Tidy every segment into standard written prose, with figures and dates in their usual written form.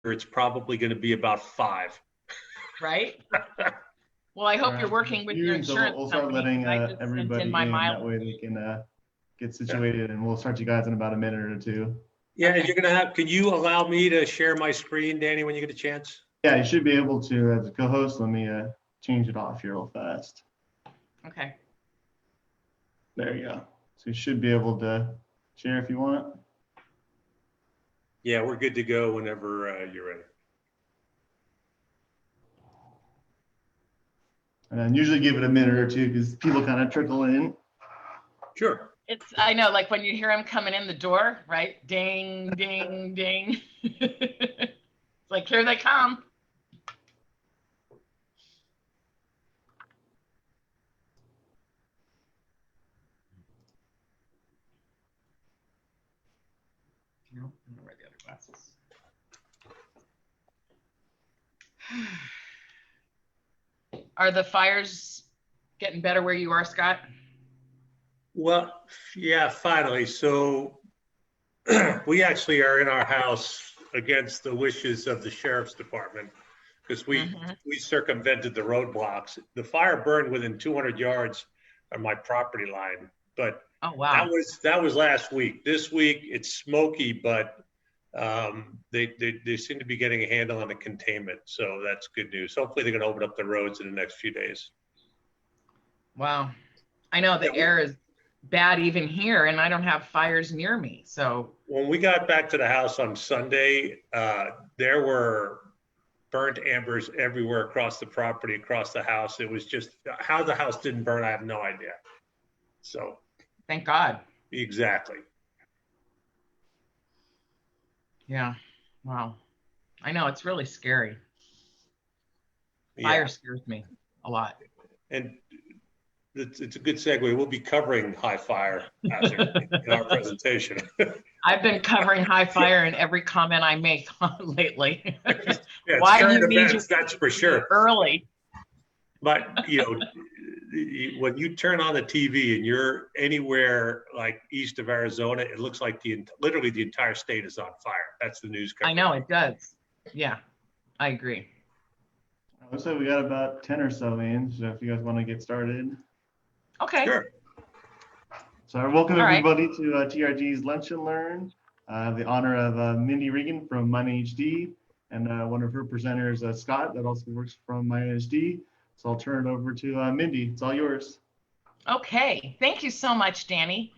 it's probably going to be about 5. Right? Well, I hope you're working with your insurance we'll start company. letting everybody in. That way they can get situated, and we'll start you guys in about a minute or two. Yeah, okay. You're going to have, can you allow me to share my screen, Danny, when you get a chance? Yeah, you should be able to as a co-host. Let me change it off here real fast. Okay. There you go. So you should be able to share if you want. Yeah, we're good to go whenever you're ready. And usually give it a minute or two because people kind of trickle in. Sure. I know, like when you hear them coming in the door, right? Ding, ding, ding. It's like, here they come. No, I'm gonna wear the other glasses. Are the fires getting better where you are, Scott? Well, yeah, finally. So we actually are in our house against the wishes of the sheriff's department because we circumvented the roadblocks. The fire burned within 200 yards of my property line, but oh wow, that was last week. This week it's smoky, but they seem to be getting a handle on the containment, so that's good news. Hopefully they're going to open up the roads in the next few days. Wow, I know the air is bad even here, and I don't have fires near me. So when we got back to the house on Sunday, there were burnt embers everywhere across the property, across the house. It was just how the house didn't burn, I have no idea. So thank God. Exactly. Yeah. Wow. I know, it's really scary. Fire scares me a lot. And it's a good segue. We'll be covering high fire hazard in our presentation. I've been covering high fire in every comment I make lately. Yeah, why do you need that's for sure. Early. But you know, when you turn on the TV and you're anywhere like east of Arizona, it looks like literally the entire state is on fire. That's the news coverage. I know it does. Yeah, I agree. Looks like we got about 10 or so in, so if you guys want to get started. Okay. Sure. So I welcome everybody to TRG's Lunch and Learn. I have the honor of Mindy Regan from MyNHD and one of her presenters, Scott, that also works from MyNHD. So I'll turn it over to Mindy. It's all yours. Okay. Thank you so much, Danny.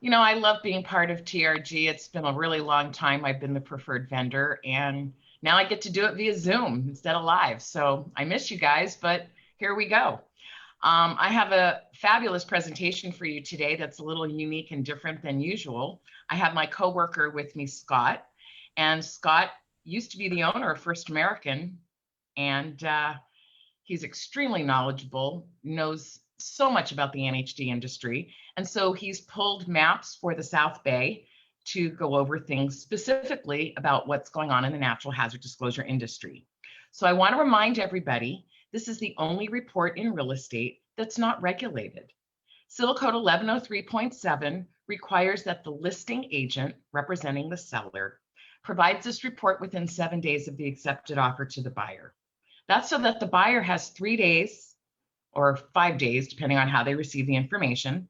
You know, I love being part of TRG. It's been a really long time. I've been the preferred vendor, and now I get to do it via Zoom instead of live. So I miss you guys, but here we go. I have a fabulous presentation for you today that's a little unique and different than usual. I have my coworker with me, Scott, and Scott used to be the owner of First American, and he's extremely knowledgeable, knows so much about the NHD industry, and so he's pulled maps for the South Bay to go over things specifically about what's going on in the natural hazard disclosure industry. So I want to remind everybody, this is the only report in real estate that's not regulated. Civil Code 1103.7 requires that the listing agent representing the seller provides this report within 7 days of the accepted offer to the buyer. That's so that the buyer has 3 days or 5 days, depending on how they receive the information,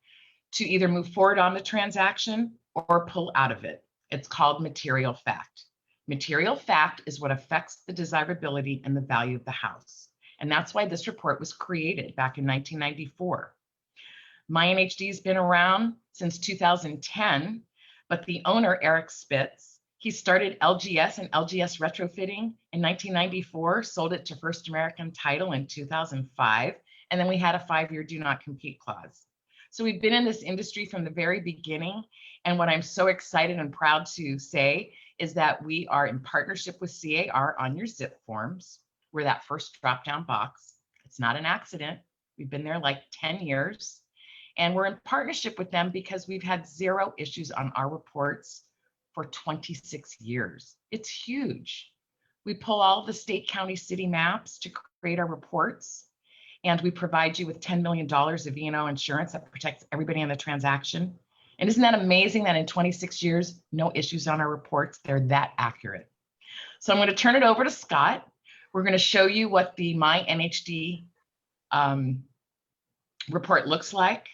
to either move forward on the transaction or pull out of it. It's called material fact. Material fact is what affects the desirability and the value of the house. And that's why this report was created back in 1994. MyNHD has been around since 2010, but the owner, Eric Spitz, he started LGS and LGS retrofitting in 1994, sold it to First American Title in 2005, and then we had a 5-year do not compete clause. So we've been in this industry from the very beginning, and what I'm so excited and proud to say is that we are in partnership with CAR on your zip forms. We're that first drop-down box. It's not an accident. We've been there like 10 years. And we're in partnership with them because we've had 0 issues on our reports for 26 years. It's huge. We pull all the state, county, city maps to create our reports. And we provide you with $10 million of E&O insurance that protects everybody in the transaction. And isn't that amazing that in 26 years, no issues on our reports? They're that accurate. So I'm going to turn it over to Scott. We're going to show you what the MyNHD report looks like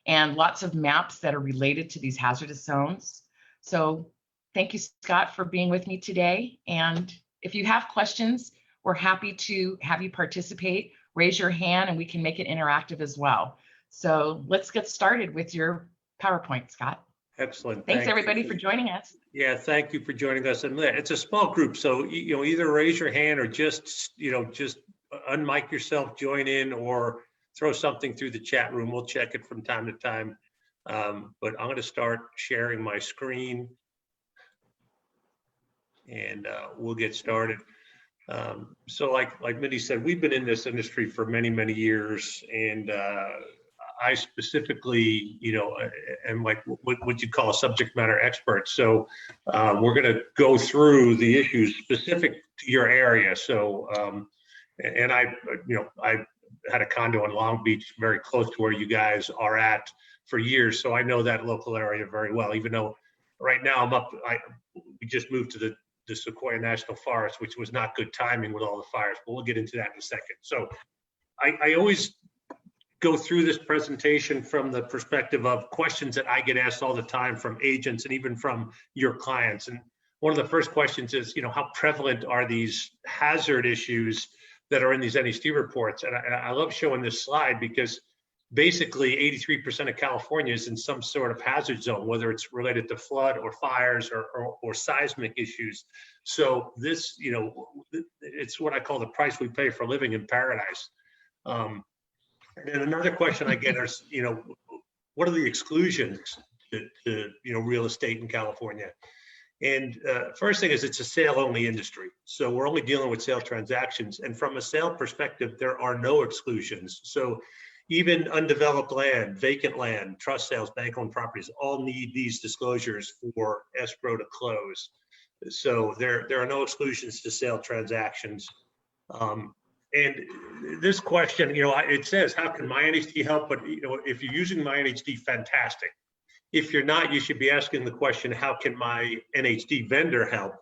and lots of maps that are related to these hazardous zones. So thank you, Scott, for being with me today. And if you have questions, we're happy to have you participate. Raise your hand and we can make it interactive as well. So let's get started with your PowerPoint, Scott. Excellent. Thanks everybody for joining us. Yeah, thank you for joining us. And it's a small group, so either raise your hand or just unmic yourself, join in, or throw something through the chat room. We'll check it from time to time. But I'm going to start sharing my screen, and we'll get started. So like Mindy said, we've been in this industry for many years, and I specifically, am like what you'd call a subject matter expert. So we're going to go through the issues specific to your area. So, and I had a condo in Long Beach, very close to where you guys are at for years. So I know that local area very well, even though right now we just moved to the Sequoia National Forest, which was not good timing with all the fires, but we'll get into that in a second. So I always go through this presentation from the perspective of questions that I get asked all the time from agents and even from your clients. And one of the first questions is, how prevalent are these hazard issues that are in these NHD reports? And I love showing this slide because basically 83% of California is in some sort of hazard zone, whether it's related to flood or fires or seismic issues. So this, it's what I call the price we pay for living in paradise. And another question I get is, what are the exclusions to real estate in California? And first thing is, it's a sale-only industry. So we're only dealing with sale transactions. And from a sale perspective, there are no exclusions. So even undeveloped land, vacant land, trust sales, bank-owned properties all need these disclosures for escrow to close. So there are no exclusions to sale transactions. And this question, it says, how can MyNHD help? But, if you're using MyNHD, fantastic. If you're not, you should be asking the question, how can my NHD vendor help?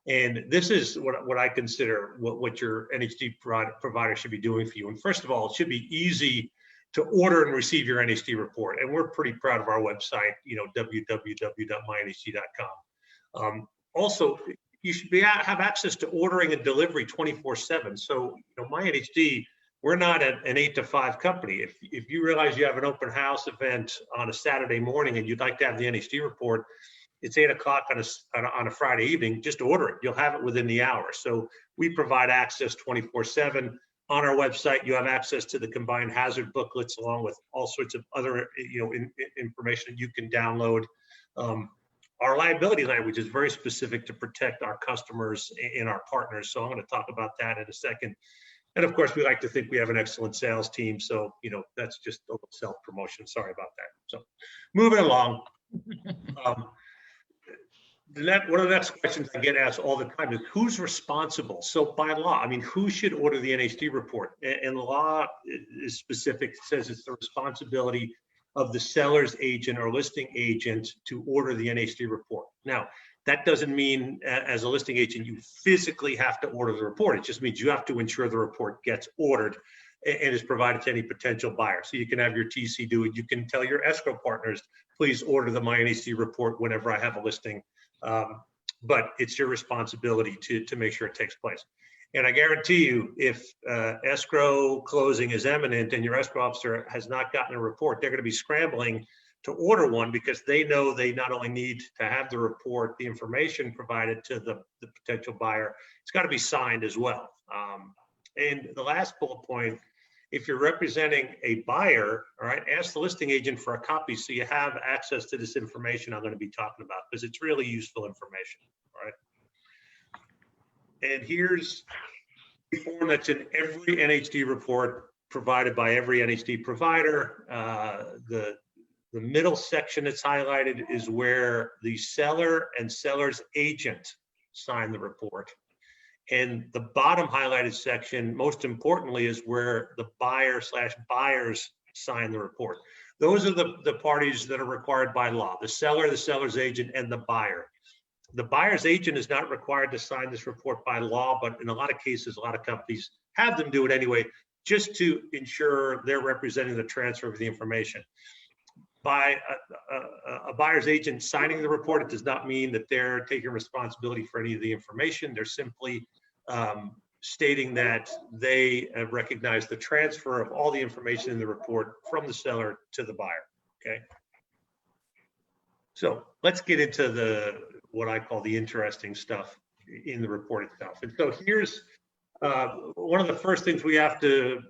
And this is what I consider what your NHD provider should be doing for you. And first of all, it should be easy to order and receive your NHD report. And we're pretty proud of our website, www.mynhd.com. Also, you should have access to ordering and delivery 24/7. So, MyNHD, we're not an 8 to 5 company. If you realize you have an open house event on a Saturday morning and you'd like to have the NHD report, it's 8 o'clock on a Friday evening, just order it. You'll have it within the hour. So we provide access 24/7. On our website, you have access to the combined hazard booklets along with all sorts of other information that you can download. Our liability language is very specific to protect our customers and our partners. So I'm going to talk about that in a second. And of course, we like to think we have an excellent sales team. So, that's just a little self-promotion. Sorry about that. So moving along. One of the next questions I get asked all the time is, who's responsible? So by law, who should order the NHD report? And the law is specific. It says it's the responsibility of the seller's agent or listing agent to order the NHD report. Now, that doesn't mean as a listing agent, you physically have to order the report. It just means you have to ensure the report gets ordered and is provided to any potential buyer. So you can have your TC do it. You can tell your escrow partners, please order the MyNHD report whenever I have a listing. But it's your responsibility to make sure it takes place. And I guarantee you, if escrow closing is imminent and your escrow officer has not gotten a report, they're going to be scrambling to order one because they know they not only need to have the report, the information provided to the potential buyer, it's got to be signed as well. And the last bullet point, if you're representing a buyer, all right, ask the listing agent for a copy so you have access to this information I'm going to be talking about because it's really useful information, all right? And here's the form that's in every NHD report provided by every NHD provider. The middle section that's highlighted is where the seller and seller's agent sign the report. And the bottom highlighted section, most importantly, is where the buyer/buyers sign the report. Those are the parties that are required by law, the seller, the seller's agent, and the buyer. The buyer's agent is not required to sign this report by law, but in a lot of cases, a lot of companies have them do it anyway, just to ensure they're representing the transfer of the information. By a buyer's agent signing the report, it does not mean that they're taking responsibility for any of the information. They're simply stating that they have recognized the transfer of all the information in the report from the seller to the buyer. Okay. So let's get into what I call the interesting stuff in the report itself. And so here's one of the first things we have to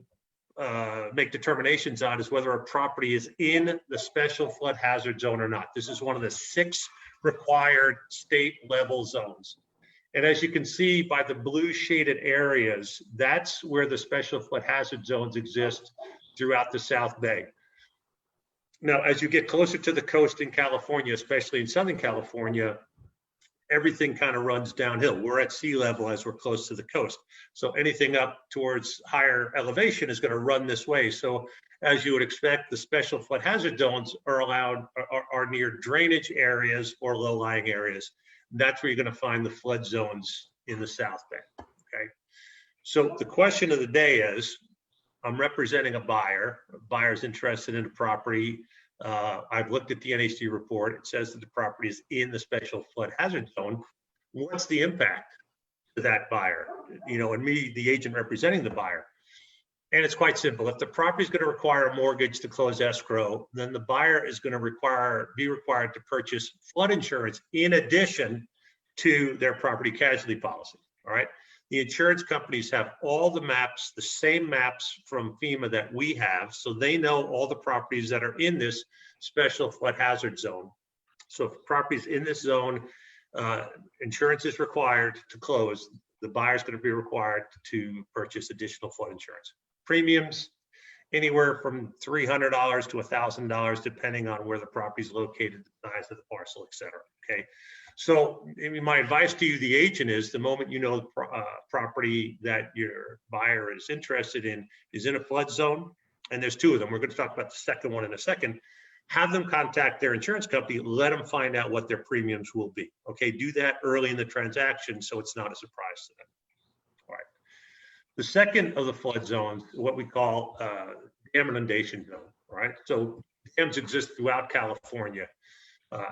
make determinations on is whether a property is in the special flood hazard zone or not. This is one of the 6 required state level zones. And as you can see by the blue shaded areas, that's where the special flood hazard zones exist throughout the South Bay. Now, as you get closer to the coast in California, especially in Southern California, everything kind of runs downhill. We're at sea level as we're close to the coast. So anything up towards higher elevation is going to run this way. So as you would expect, the special flood hazard zones are near drainage areas or low-lying areas. That's where you're going to find the flood zones in the South Bay. Okay. So the question of the day is, I'm representing a buyer. A buyer's interested in a property. I've looked at the NHD report. It says that the property is in the special flood hazard zone. What's the impact to that buyer? You know, and me, the agent representing the buyer. And it's quite simple. If the property is going to require a mortgage to close escrow, then the buyer is going to be required to purchase flood insurance in addition to their property casualty policy. All right. The insurance companies have all the maps, the same maps from FEMA that we have, so they know all the properties that are in this special flood hazard zone. So if the property is in this zone, insurance is required to close. The buyer is going to be required to purchase additional flood insurance. Premiums anywhere from $300 to $1,000, depending on where the property is located, the size of the parcel, et cetera. Okay. So I mean, my advice to you, the agent, is the moment you know the property that your buyer is interested in is in a flood zone, and there's 2 of them. We're going to talk about the second one in a second. Have them contact their insurance company, let them find out what their premiums will be. Okay, do that early in the transaction so it's not a surprise to them. All right. The second of the flood zones, what we call dam inundation zone. All right. So dams exist throughout California.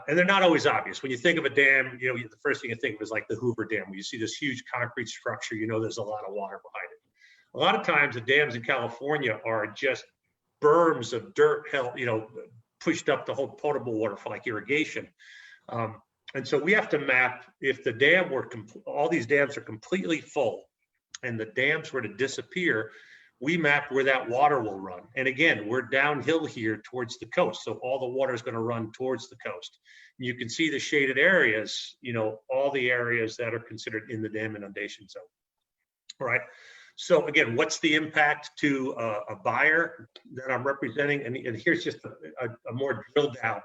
And they're not always obvious. When you think of a dam, you know, the first thing you think of is like the Hoover Dam, where you see this huge concrete structure, you know, there's a lot of water behind it. A lot of times the dams in California are just berms of dirt, you know, pushed up to hold potable water for like irrigation. And so we have to map, if the dam were, all these dams are completely full and the dams were to disappear, we map where that water will run. And again, we're downhill here towards the coast. So all the water is going to run towards the coast. You can see the shaded areas, you know, all the areas that are considered in the dam inundation zone. All right. So again, what's the impact to a buyer that I'm representing? And here's just a more drilled out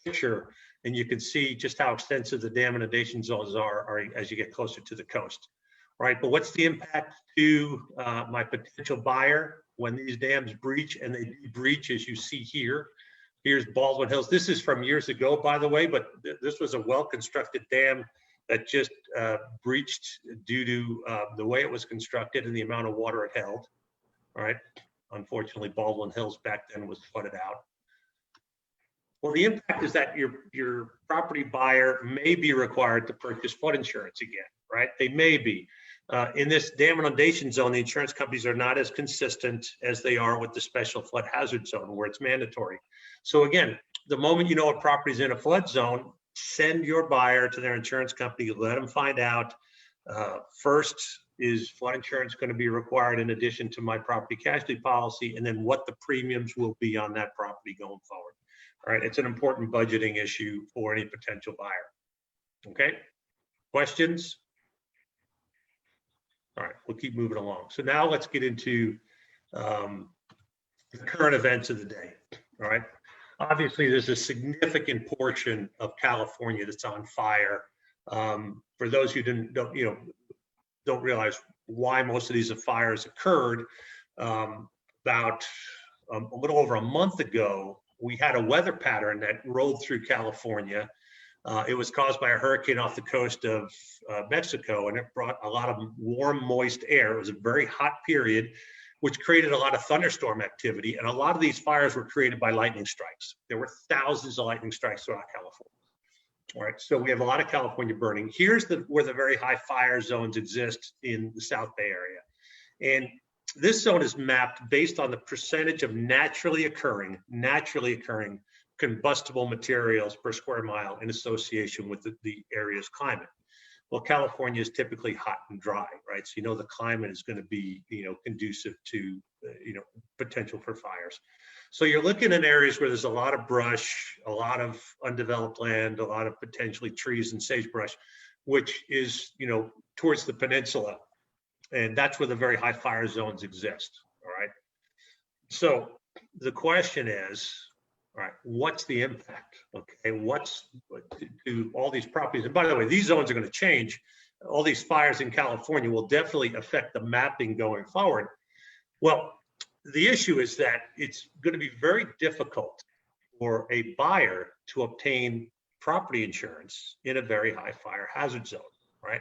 picture. And you can see just how extensive the dam inundation zones are as you get closer to the coast. Right, but what's the impact to my potential buyer when these dams breach? And they breach, as you see here. Here's Baldwin Hills. This is from years ago, by the way, but this was a well-constructed dam that just breached due to the way it was constructed and the amount of water it held. All right, unfortunately, Baldwin Hills back then was flooded out. Well, the impact is that your property buyer may be required to purchase flood insurance again, right? They may be. In this dam inundation zone, the insurance companies are not as consistent as they are with the special flood hazard zone, where it's mandatory. So again, the moment you know a property is in a flood zone, send your buyer to their insurance company, let them find out, first, is flood insurance going to be required in addition to my property casualty policy, and then what the premiums will be on that property going forward. All right, it's an important budgeting issue for any potential buyer. Okay, questions? All right, we'll keep moving along. So now let's get into the current events of the day. All right, obviously there's a significant portion of California that's on fire. For those who don't realize why most of these fires occurred, about a little over a month ago, we had a weather pattern that rolled through California. It was caused by a hurricane off the coast of Mexico, and it brought a lot of warm, moist air. It was a very hot period, which created a lot of thunderstorm activity. And a lot of these fires were created by lightning strikes. There were thousands of lightning strikes throughout California. All right, so we have a lot of California burning. Here's where the very high fire zones exist in the South Bay area. And this zone is mapped based on the percentage of naturally occurring combustible materials per square mile in association with the area's climate. Well, California is typically hot and dry, right? So you know the climate is going to be, conducive to, potential for fires. So you're looking in areas where there's a lot of brush, a lot of undeveloped land, a lot of potentially trees and sagebrush, which is, towards the peninsula. And that's where the very high fire zones exist, all right? So the question is, all right, what's the impact? Okay, what's to all these properties? And by the way, these zones are going to change. All these fires in California will definitely affect the mapping going forward. Well, the issue is that it's going to be very difficult for a buyer to obtain property insurance in a very high fire hazard zone, right?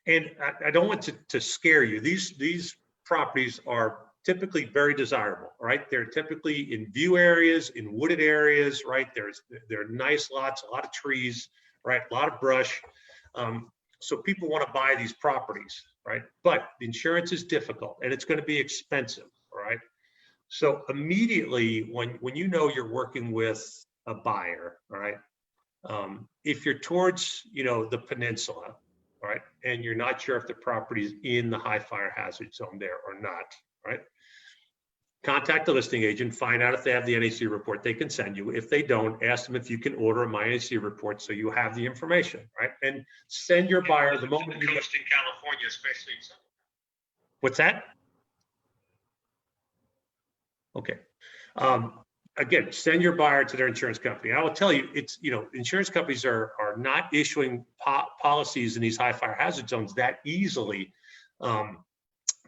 And I don't want to scare you. These properties are typically very desirable, right? They're typically in view areas, in wooded areas, right? They're nice lots, a lot of trees, right? A lot of brush. So people want to buy these properties, right? But the insurance is difficult and it's going to be expensive, right? So immediately when you know you're working with a buyer, all right? If you're towards, the peninsula, all right, and you're not sure if the property is in the high fire hazard zone there or not, right? Contact the listing agent, find out if they have the NHD report they can send you. If they don't, ask them if you can order a MyNHD report so you have the information, right? And send your buyer the moment you coast in California, especially. What's that? Okay. Again, send your buyer to their insurance company. I will tell you, it's, insurance companies are not issuing policies in these high fire hazard zones that easily,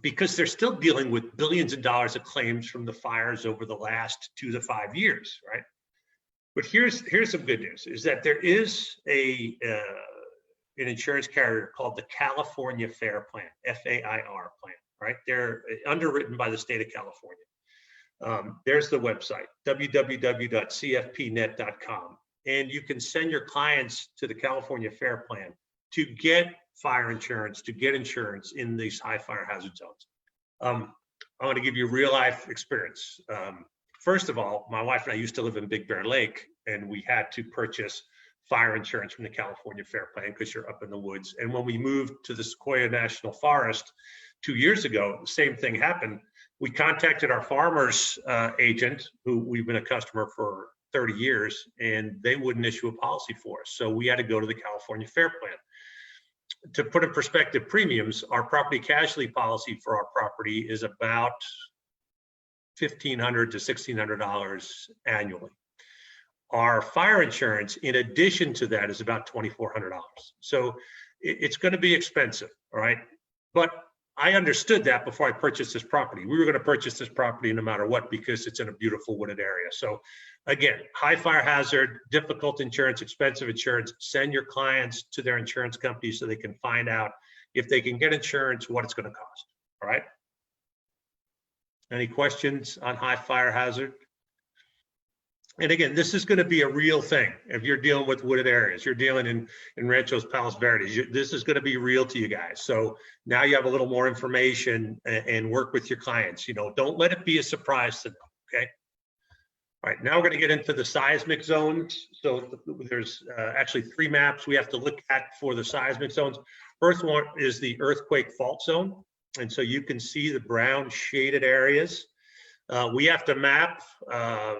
because they're still dealing with billions of dollars of claims from the fires over the last 2 to 5 years, right? But here's some good news, is that there is an insurance carrier called the California Fair Plan, FAIR plan, right? They're underwritten by the state of California. There's the website, www.cfpnet.com. And you can send your clients to the California Fair Plan to get fire insurance, to get insurance in these high fire hazard zones. I want to give you a real life experience. First of all, my wife and I used to live in Big Bear Lake, and we had to purchase fire insurance from the California Fair Plan because you're up in the woods. And when we moved to the Sequoia National Forest 2 years ago, the same thing happened. We contacted our farmers agent, who we've been a customer for 30 years, and they wouldn't issue a policy for us. So we had to go to the California Fair Plan. To put in perspective premiums, our property casualty policy for our property is about $1,500 to $1,600 annually. Our fire insurance, in addition to that, is about $2,400. So it's going to be expensive, all right? But I understood that before I purchased this property. We were going to purchase this property no matter what because it's in a beautiful wooded area. So again, high fire hazard, difficult insurance, expensive insurance. Send your clients to their insurance company so they can find out if they can get insurance, what it's going to cost. All right. Any questions on high fire hazard? And again, this is going to be a real thing. If you're dealing with wooded areas, you're dealing in Ranchos Palos Verdes, this is going to be real to you guys. So now you have a little more information and work with your clients. Don't let it be a surprise to them. Okay. All right. Now we're going to get into the seismic zones. So there's actually 3 maps we have to look at for the seismic zones. First one is the earthquake fault zone. And so you can see the brown shaded areas. We have to map, a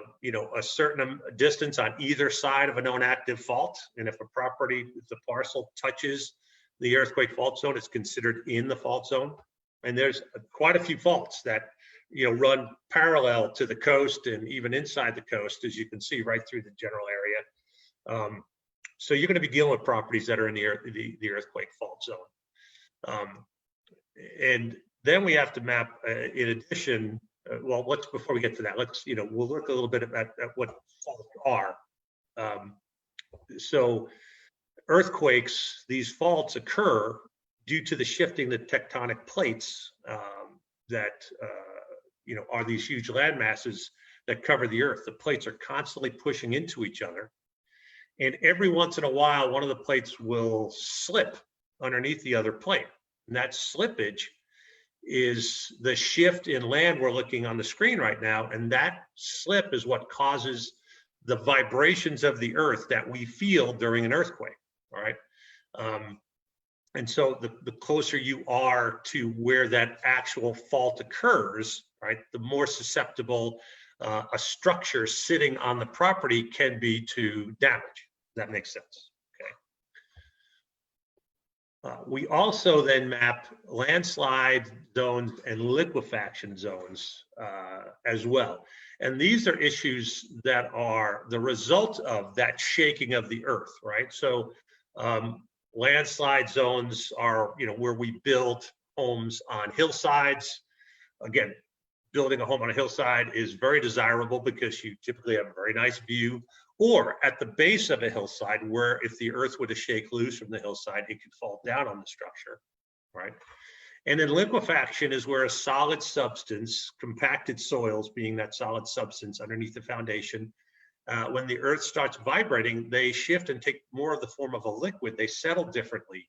certain distance on either side of a known active fault. And if the parcel touches the earthquake fault zone, it's considered in the fault zone. And there's quite a few faults that, run parallel to the coast and even inside the coast, as you can see right through the general area. So you're going to be dealing with properties that are in the earthquake fault zone. And then we have to map, in addition, before we get to that, we'll look a little bit at what faults are. So earthquakes, these faults occur due to the shifting the tectonic plates that are these huge land masses that cover the earth. The plates are constantly pushing into each other. And every once in a while, one of the plates will slip underneath the other plate. And that slippage is the shift in land we're looking on the screen right now. And that slip is what causes the vibrations of the earth that we feel during an earthquake, all right? And so the closer you are to where that actual fault occurs, right, the more susceptible a structure sitting on the property can be to damage. That makes sense, okay? We also then map landslide zones and liquefaction zones as well. And these are issues that are the result of that shaking of the earth, right? So landslide zones are, where we build homes on hillsides. Again, building a home on a hillside is very desirable because you typically have a very nice view, or at the base of a hillside where if the earth were to shake loose from the hillside, it could fall down on the structure, right? And then liquefaction is where a solid substance, compacted soils being that solid substance underneath the foundation, when the earth starts vibrating, they shift and take more of the form of a liquid. They settle differently.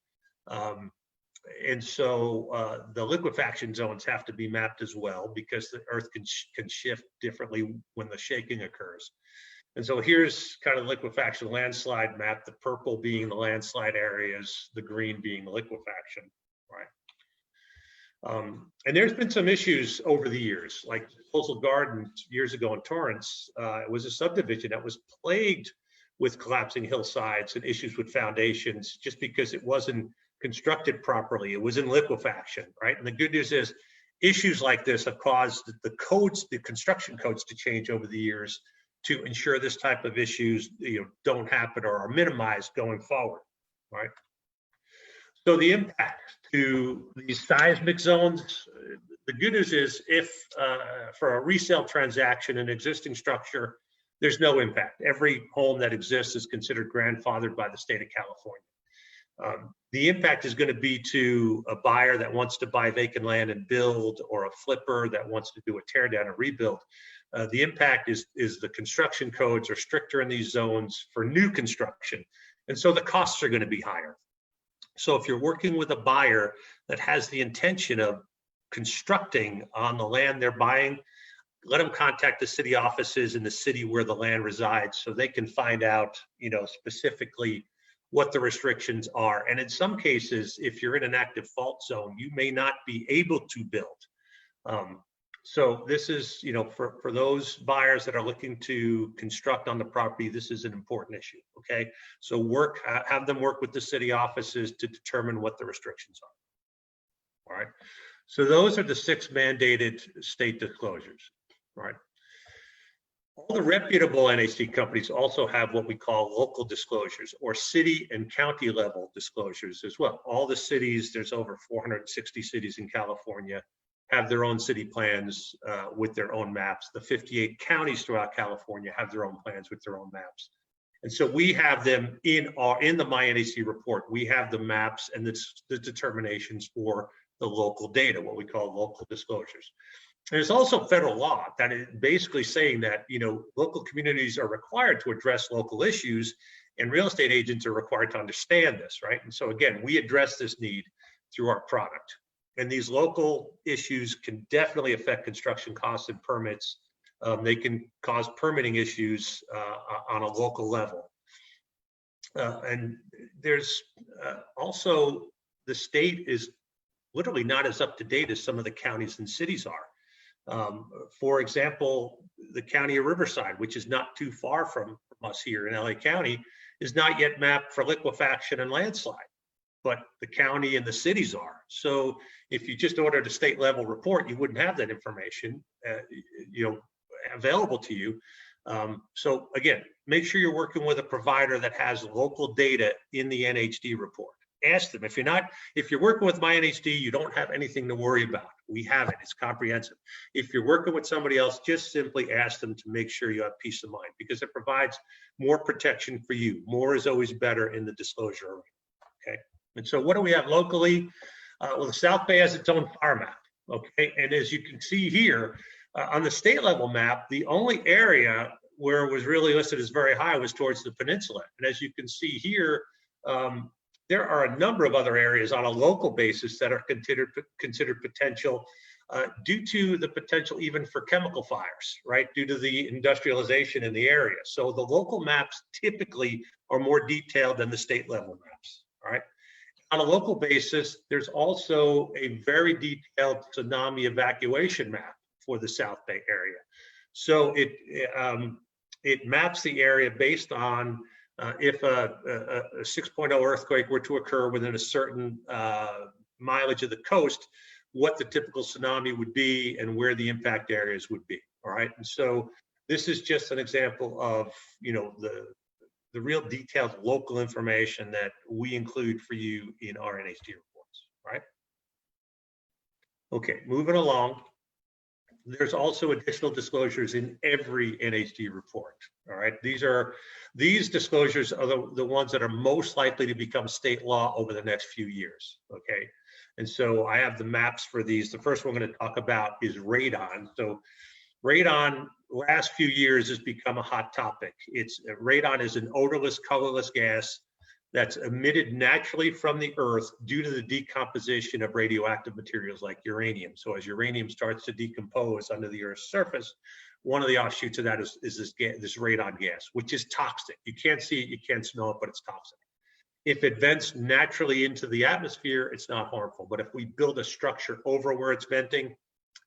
And so the liquefaction zones have to be mapped as well because the earth can shift differently when the shaking occurs. And so here's kind of liquefaction landslide map, the purple being the landslide areas, the green being the liquefaction, right? And there's been some issues over the years, like Disposal Garden years ago in Torrance. It was a subdivision that was plagued with collapsing hillsides and issues with foundations just because it wasn't constructed properly. It was in liquefaction, right? And the good news is issues like this have caused the construction codes to change over the years to ensure this type of issues don't happen or are minimized going forward, right? So the impact to these seismic zones, the good news is if for a resale transaction, an existing structure, there's no impact. Every home that exists is considered grandfathered by the state of California. The impact is going to be to a buyer that wants to buy vacant land and build, or a flipper that wants to do a tear down and rebuild. The impact is the construction codes are stricter in these zones for new construction. And so the costs are going to be higher. So if you're working with a buyer that has the intention of constructing on the land they're buying, let them contact the city offices in the city where the land resides so they can find out, specifically what the restrictions are. And in some cases, if you're in an active fault zone, you may not be able to build. So this is, for those buyers that are looking to construct on the property, this is an important issue, okay? So have them work with the city offices to determine what the restrictions are, all right? So those are the 6 mandated state disclosures, right? All the reputable NHD companies also have what we call local disclosures, or city and county level disclosures as well. All the cities, there's over 460 cities in California, have their own city plans with their own maps. The 58 counties throughout California have their own plans with their own maps. And so we have them in the MyNHD report. We have the maps and the determinations for the local data, what we call local disclosures. There's also federal law that is basically saying that, local communities are required to address local issues, and real estate agents are required to understand this, right? And so again, we address this need through our product. And these local issues can definitely affect construction costs and permits. They can cause permitting issues on a local level. And there's also, the state is literally not as up to date as some of the counties and cities are. For example, the county of Riverside, which is not too far from us here in LA County, is not yet mapped for liquefaction and landslide, but the county and the cities are. So if you just ordered a state level report, you wouldn't have that information available to you. So again, make sure you're working with a provider that has local data in the NHD report. ask them. If you're working with MyNHD, you don't have anything to worry about. We have it, it's comprehensive. If you're working with somebody else, just simply ask them to make sure you have peace of mind, because it provides more protection for you. More is always better in the disclosure arena, okay? And so what do we have locally? Well, the South Bay has its own fire map, okay? And as you can see here, on the state level map, the only area where it was really listed as very high was towards the peninsula. And as you can see here, there are a number of other areas on a local basis that are considered potential due to the potential even for chemical fires, right? Due to the industrialization in the area. So the local maps typically are more detailed than the state level maps, all right? On a local basis, there's also a very detailed tsunami evacuation map for the South Bay area. So it maps the area based on if a 6.0 earthquake were to occur within a certain mileage of the coast, what the typical tsunami would be and where the impact areas would be, all right? And so this is just an example of, you know, the real detailed local information that we include for you in our NHD reports, right? Okay, moving along. There's also additional disclosures in every NHD report, all right? These disclosures are the ones that are most likely to become state law over the next few years, okay? And so I have the maps for these. The first one I'm going to talk about is radon. So radon, last few years, has become a hot topic. Radon is an odorless, colorless gas that's emitted naturally from the earth due to the decomposition of radioactive materials like uranium. So as uranium starts to decompose under the earth's surface, one of the offshoots of that is this radon gas, which is toxic. You can't see it, you can't smell it, but it's toxic. If it vents naturally into the atmosphere, it's not harmful. But if we build a structure over where it's venting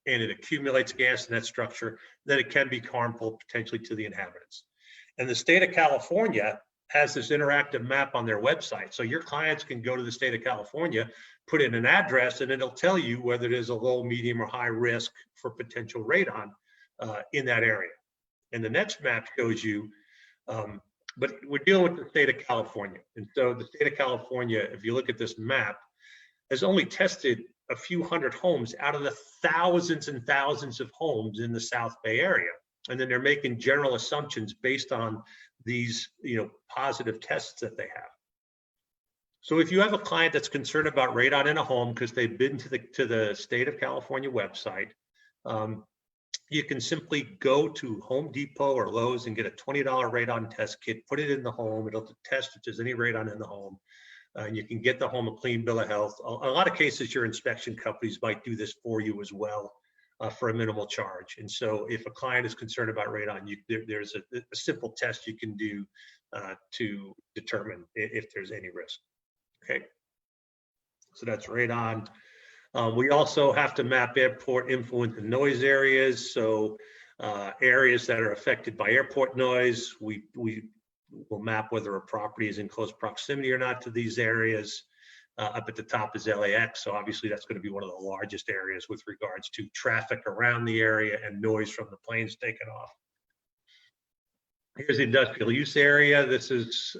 and it accumulates gas in that structure, then it can be harmful potentially to the inhabitants. And the state of California has this interactive map on their website. So your clients can go to the state of California, put in an address, and it'll tell you whether it is a low, medium, or high risk for potential radon in that area. And the next map shows you, but we're dealing with the state of California. And so the state of California, if you look at this map, has only tested a few hundred homes out of the thousands and thousands of homes in the South Bay area. And then they're making general assumptions based on these, you know, positive tests that they have. So if you have a client that's concerned about radon in a home because they've been to the state of California website, you can simply go to Home Depot or Lowe's and get a $20 radon test kit, put it in the home. It'll test if there's any radon in the home. And you can get the home a clean bill of health. A lot of cases, your inspection companies might do this for you as well. For a minimal charge. And so if a client is concerned about radon, there's a simple test you can do to determine if there's any risk. Okay, so that's radon. We also have to map airport influence and noise areas. So areas that are affected by airport noise, we will map whether a property is in close proximity or not to these areas. Up at the top is LAX, so obviously that's going to be one of the largest areas with regards to traffic around the area and noise from the planes taking off. Here's the industrial use area. This is,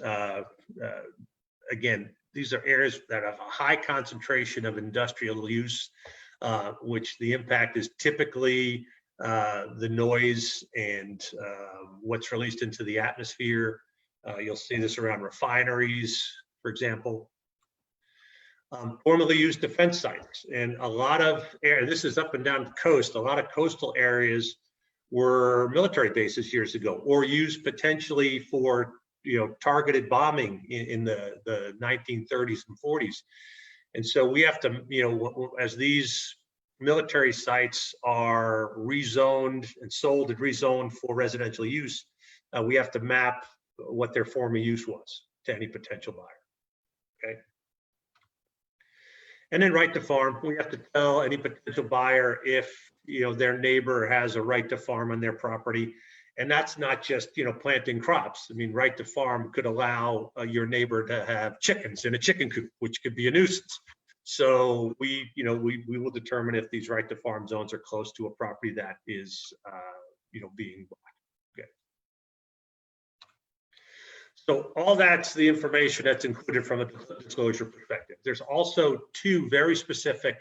again, these are areas that have a high concentration of industrial use, which the impact is typically the noise and what's released into the atmosphere. You'll see this around refineries, for example. Formerly used defense sites, and a lot of this is up and down the coast. A lot of coastal areas were military bases years ago, or used potentially for, you know, targeted bombing in the 1930s and 40s. And so we have to, you know, as these military sites are rezoned and sold and rezoned for residential use, we have to map what their former use was to any potential buyer. Okay. And then right to farm, we have to tell any potential buyer if, you know, their neighbor has a right to farm on their property. And that's not just, you know, planting crops. I mean, right to farm could allow your neighbor to have chickens in a chicken coop, which could be a nuisance. So we will determine if these right to farm zones are close to a property that is, you know, being bought. Okay. So all that's the information that's included from a disclosure perspective. There's also two very specific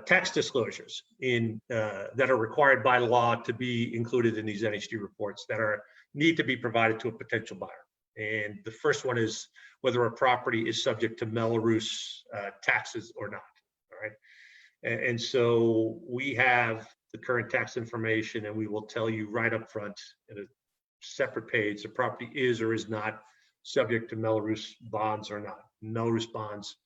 tax disclosures that are required by law to be included in these NHD reports that need to be provided to a potential buyer. And the first one is whether a property is subject to Melrose taxes or not. All right. And so we have the current tax information, and we will tell you right up front in a separate page the property is or is not subject to Melrose bonds or not. Melrose bonds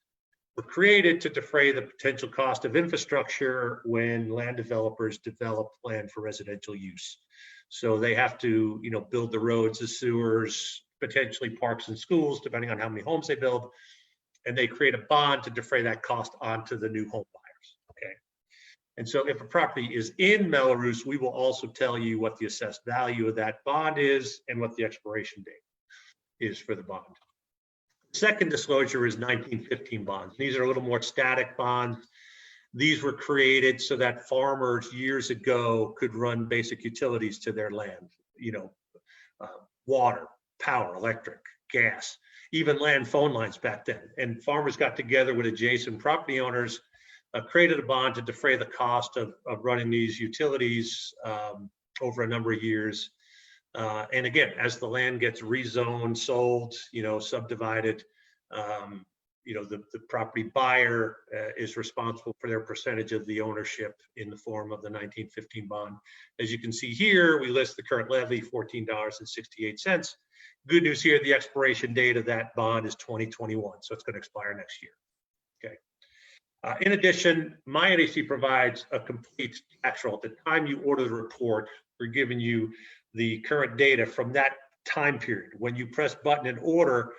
were created to defray the potential cost of infrastructure when land developers develop land for residential use. So they have to, build the roads, the sewers, potentially parks and schools, depending on how many homes they build, and they create a bond to defray that cost onto the new home buyers. Okay. And so if a property is in Melrose, we will also tell you what the assessed value of that bond is and what the expiration date is for the bond. Second disclosure is 1915 bonds. These are a little more static bonds. These were created so that farmers years ago could run basic utilities to their land, water, power, electric, gas, even land phone lines back then. And farmers got together with adjacent property owners, created a bond to defray the cost of running these utilities over a number of years. And again, as the land gets rezoned, sold, subdivided, the property buyer is responsible for their percentage of the ownership in the form of the 1915 bond. As you can see here, we list the current levy, $14.68. Good news here, the expiration date of that bond is 2021, so it's going to expire next year. Okay. In addition, MyNHD provides a complete tax roll. At the time you order the report, we're giving you the current data from that time period. When you press button and order,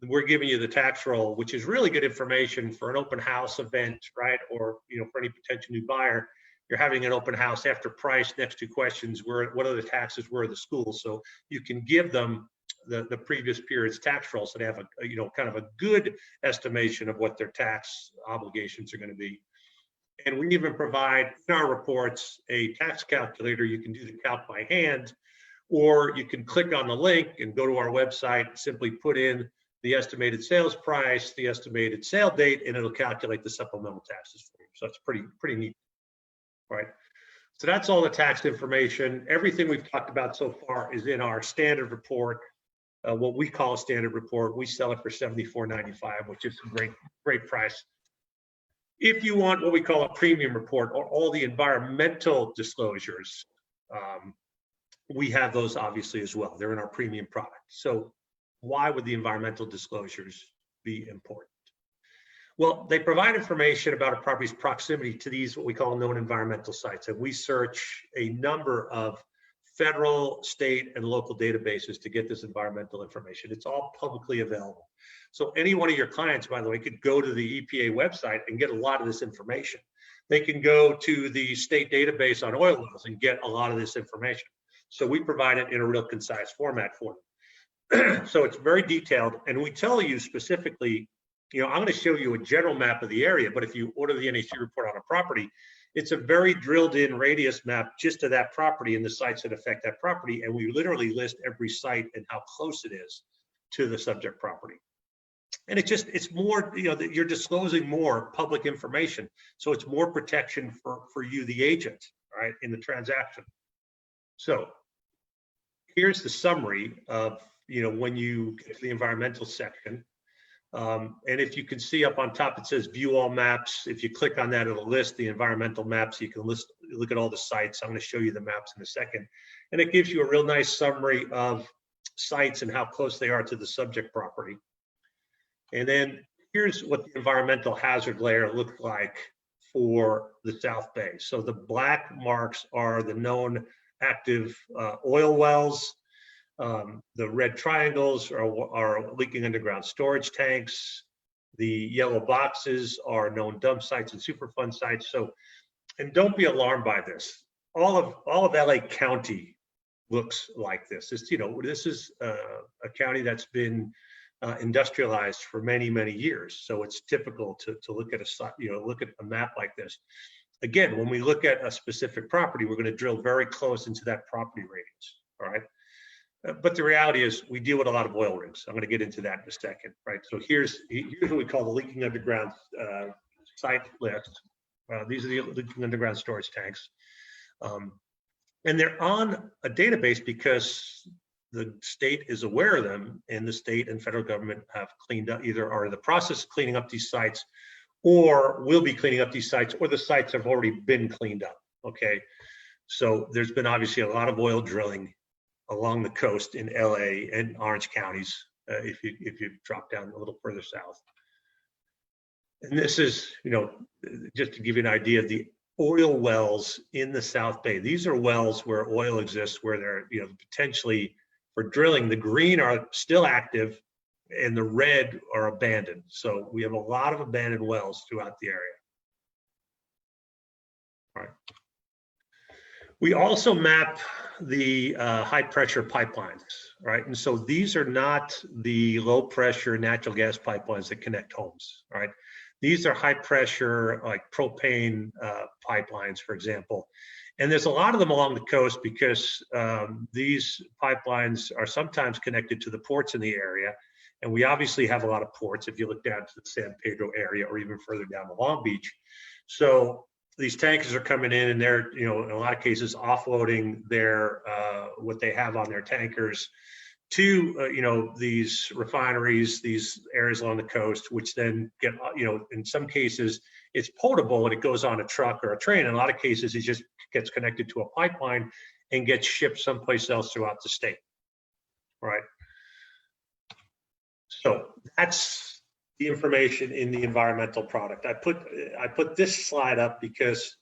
we're giving you the tax roll, which is really good information for an open house event, right? Or for any potential new buyer, you're having an open house after price, next two questions, what are the taxes, where are the schools? So you can give them the previous period's tax roll, so they have a kind of a good estimation of what their tax obligations are going to be. And we even provide in our reports a tax calculator. You can do the calc by hand, or you can click on the link and go to our website, simply put in the estimated sales price, the estimated sale date, and it'll calculate the supplemental taxes for you. So it's pretty neat, right? So that's all the tax information. Everything we've talked about so far is in our standard report, what we call a standard report. We sell it for $74.95, which is a great price. If you want what we call a premium report, or all the environmental disclosures, we have those obviously as well. They're in our premium product. So why would the environmental disclosures be important? Well, they provide information about a property's proximity to these, what we call known environmental sites. And we search a number of federal, state, and local databases to get this environmental information. It's all publicly available. So any one of your clients, by the way, could go to the EPA website and get a lot of this information. They can go to the state database on oil wells and get a lot of this information. So we provide it in a real concise format for them. So it's very detailed, and we tell you specifically, I'm going to show you a general map of the area, but if you order the NHD report on a property, it's a very drilled in radius map just to that property and the sites that affect that property. And we literally list every site and how close it is to the subject property. And it's more, you're disclosing more public information. So it's more protection for you, the agent, right, in the transaction. So here's the summary of, when you get to the environmental section. And if you can see up on top, it says view all maps. If you click on that, it'll list the environmental maps. You can look at all the sites. I'm going to show you the maps in a second. And it gives you a real nice summary of sites and how close they are to the subject property. And then here's what the environmental hazard layer looked like for the South Bay. So the black marks are the known active oil wells. The red triangles are leaking underground storage tanks. The yellow boxes are known dump sites and Superfund sites. So, and don't be alarmed by this. All of LA County looks like this. This is a county that's been industrialized for many, many years. So it's typical to look at a map like this. Again, when we look at a specific property, we're going to drill very close into that property radius. All right. But the reality is we deal with a lot of oil rigs. I'm going to get into that in a second, right? So here's what we call the leaking underground site list. These are the leaking underground storage tanks. And they're on a database because the state is aware of them, and the state and federal government have cleaned up, either are in the process of cleaning up these sites or will be cleaning up these sites, or the sites have already been cleaned up, okay? So there's been obviously a lot of oil drilling along the coast in LA and Orange counties, if you drop down a little further south. And this is, just to give you an idea of the oil wells in the South Bay. These are wells where oil exists, where they're, potentially for drilling. The green are still active and the red are abandoned. So we have a lot of abandoned wells throughout the area. All right. We also map the high pressure pipelines, right? And so these are not the low pressure natural gas pipelines that connect homes, right? These are high pressure, like propane pipelines, for example. And there's a lot of them along the coast because these pipelines are sometimes connected to the ports in the area. And we obviously have a lot of ports if you look down to the San Pedro area or even further down to Long Beach. So these tankers are coming in and they're, in a lot of cases, offloading their what they have on their tankers to, these refineries, these areas along the coast, which then get, in some cases, it's potable and it goes on a truck or a train. In a lot of cases, it just gets connected to a pipeline and gets shipped someplace else throughout the state, right? So that's the information in the environmental product. I put this slide up because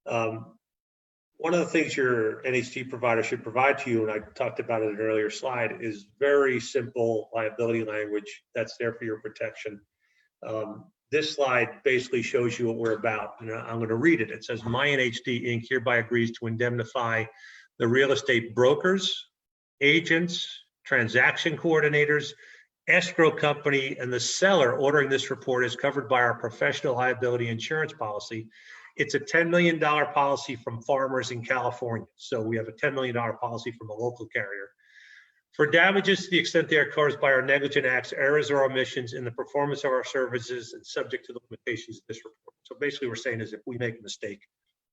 one of the things your NHD provider should provide to you, and I talked about it in an earlier slide, is very simple liability language that's there for your protection. This slide basically shows you what we're about, and I'm going to read it. It says, MyNHD Inc. hereby agrees to indemnify the real estate brokers, agents, transaction coordinators, escrow company, and the seller ordering this report is covered by our professional liability insurance policy. It's a $10 million policy from farmers in California. So we have a $10 million policy from a local carrier. For damages to the extent they are caused by our negligent acts, errors, or omissions in the performance of our services and subject to the limitations of this report. So basically we're saying is if we make a mistake,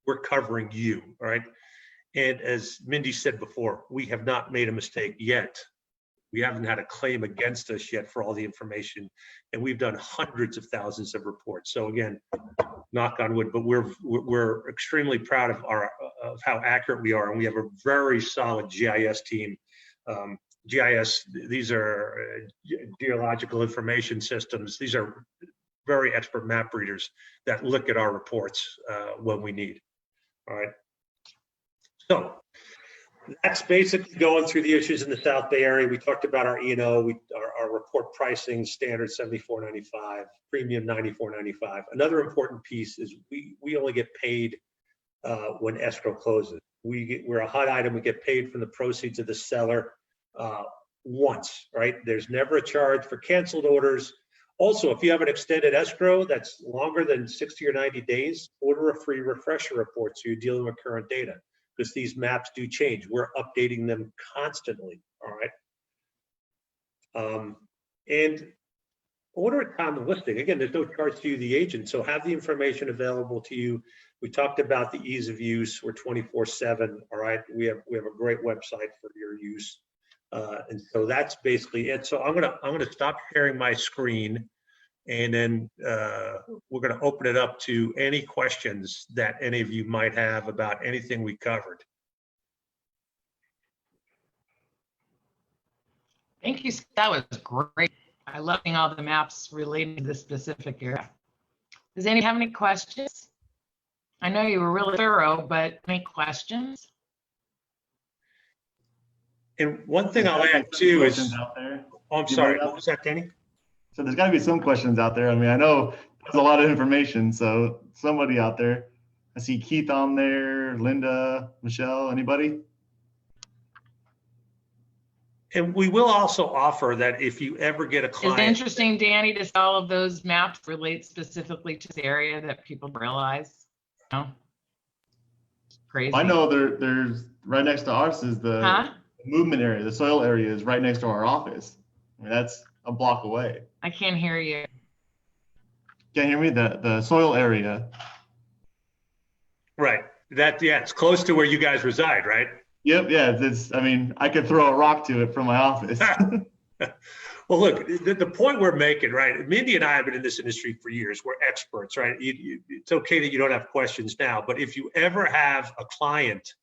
we're covering you, all right? And as Mindy said before, we have not made a mistake yet. We haven't had a claim against us yet for all the information, and we've done hundreds of thousands of reports. So again, knock on wood, but we're extremely proud of how accurate we are, and we have a very solid GIS team. GIS, these are geological information systems. These are very expert map readers that look at our reports when we need. All right. So that's basically going through the issues in the South Bay area. We talked about our E&O, our report pricing standard $74.95, premium $94.95. Another important piece is we only get paid when escrow closes. We're a hot item. We get paid from the proceeds of the seller once, right? There's never a charge for canceled orders. Also, if you have an extended escrow that's longer than 60 or 90 days, order a free refresher report so you're dealing with current data, because these maps do change. We're updating them constantly, all right? And order a common listing. Again, there's no charge to you, the agent, so have the information available to you. We talked about the ease of use. We're 24/7, all right? We have a great website for your use. And so that's basically it. So I'm gonna stop sharing my screen, and then we're going to open it up to any questions that any of you might have about anything we covered. Thank you. That was great. I love seeing all the maps related to this specific area. Does anyone have any questions? I know you were really thorough, but any questions? And one thing I'll add too is, oh, I'm sorry, what was that, Danny? So there's got to be some questions out there. I mean, I know there's a lot of information, so somebody out there. I see Keith on there, Linda, Michelle, anybody? And we will also offer that if you ever get a client. It's interesting, Danny, to see all of those maps relate specifically to the area that people realize. You know? Crazy. I know there's right next to ours is the movement area, the soil area is right next to our office. I mean, that's a block away. I can't hear you. Can't hear me? The soil area. Right. Yeah, it's close to where you guys reside, right? Yep. Yeah. I mean, I could throw a rock to it from my office. Well, look, the point we're making, right? Mindy and I have been in this industry for years. We're experts, right? It's okay that you don't have questions now, but if you ever have a client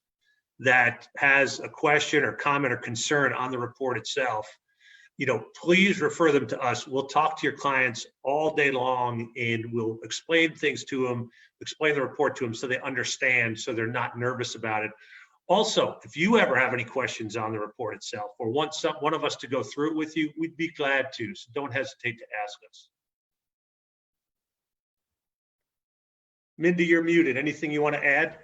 that has a question or comment or concern on the report itself, please refer them to us. We'll talk to your clients all day long, and we'll explain things to them, explain the report to them so they understand, so they're not nervous about it. Also, if you ever have any questions on the report itself or want one of us to go through it with you, we'd be glad to. So don't hesitate to ask us. Mindy, you're muted. Anything you want to add?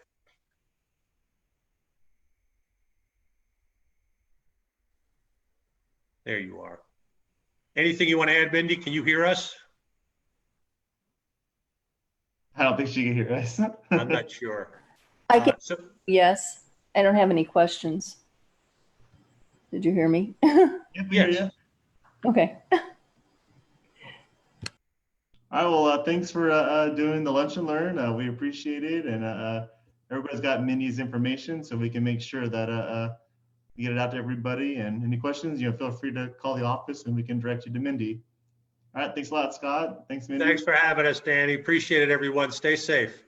There you are. Anything you want to add, Mindy? Can you hear us? I don't think she can hear us. I'm not sure. I can. Yes. I don't have any questions. Did you hear me? Yep, we hear you. Okay. All right. Well, thanks for doing the lunch and learn. We appreciate it, and everybody's got Mindy's information, so we can make sure that we get it out to everybody. And any questions, feel free to call the office, and we can direct you to Mindy. All right. Thanks a lot, Scott. Thanks, Mindy. Thanks for having us, Danny. Appreciate it, everyone. Stay safe.